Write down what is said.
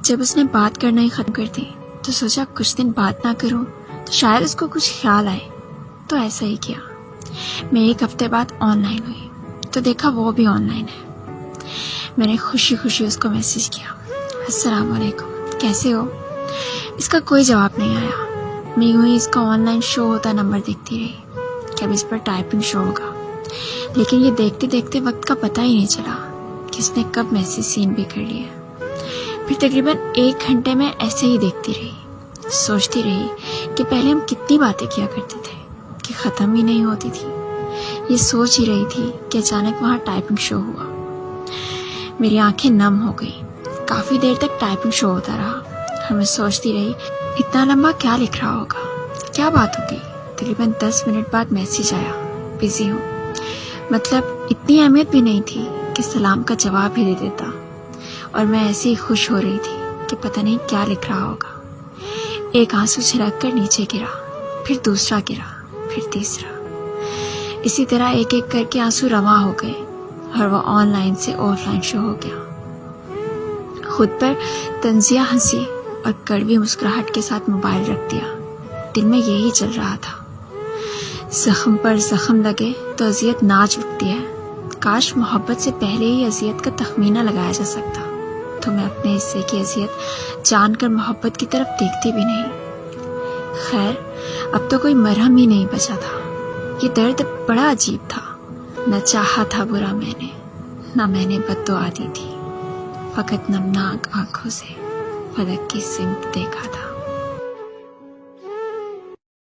جب اس نے بات کرنا ہی ختم کر دی تو سوچا کچھ دن بات نہ کروں تو شاید اس کو کچھ خیال آئے، تو ایسا ہی کیا۔ میں 1 ہفتے بعد آن لائن ہوئی تو دیکھا وہ بھی آن لائن ہے۔ میں نے خوشی خوشی اس کو میسج کیا، السلام علیکم، کیسے ہو؟ اس کا کوئی جواب نہیں آیا۔ میں یوں ہی اس کا آن لائن شو ہوتا نمبر دیکھتی رہی کہ اب اس پر ٹائپنگ شو ہوگا، لیکن یہ دیکھتے دیکھتے وقت کا پتہ ہی نہیں چلا کہ اس نے کب میسج سین بھی کر لیا۔ پھر تقریباً 1 گھنٹے میں ایسے ہی دیکھتی رہی، سوچتی رہی کہ پہلے ہم کتنی باتیں کیا کرتے تھے کہ ختم ہی نہیں ہوتی تھی۔ یہ سوچ ہی رہی تھی کہ اچانک وہاں ٹائپنگ شو ہوا۔ میری آنکھیں نم ہو گئی۔ کافی دیر تک ٹائپنگ شو ہوتا رہا اور میں سوچتی رہی اتنا لمبا کیا لکھ رہا ہوگا، کیا بات ہوگی۔ تقریباً 10 منٹ بعد میسج آیا، بزی ہوں۔ مطلب اتنی اہمیت بھی نہیں تھی کہ سلام کا جواب ہی دے دیتا، اور میں ایسے ہی خوش ہو رہی تھی کہ پتہ نہیں کیا لکھ رہا ہوگا۔ ایک آنسو چھلک کر نیچے گرا، پھر دوسرا گرا، پھر تیسرا۔ اسی طرح ایک ایک کر کے آنسو رواں ہو گئے اور وہ آن لائن سے آف لائن شو ہو گیا۔ خود پر طنزیہ ہنسی اور کڑوی مسکراہٹ کے ساتھ موبائل رکھ دیا۔ دل میں یہی چل رہا تھا، زخم پر زخم لگے تو اذیت ناچ اٹھتی ہے۔ کاش محبت سے پہلے ہی اذیت کا تخمینہ لگایا جا سکتا تو میں اپنے حصے کی اذیت جان کر محبت کی طرف دیکھتی بھی نہیں۔ خیر، اب تو کوئی مرہم ہی نہیں بچا تھا۔ یہ درد بڑا عجیب تھا، نہ چاہا تھا برا میں نے، نہ میں نے بد دعا دی تھی، فقط نمناک آنکھوں سے فلک کی سمت دیکھا تھا۔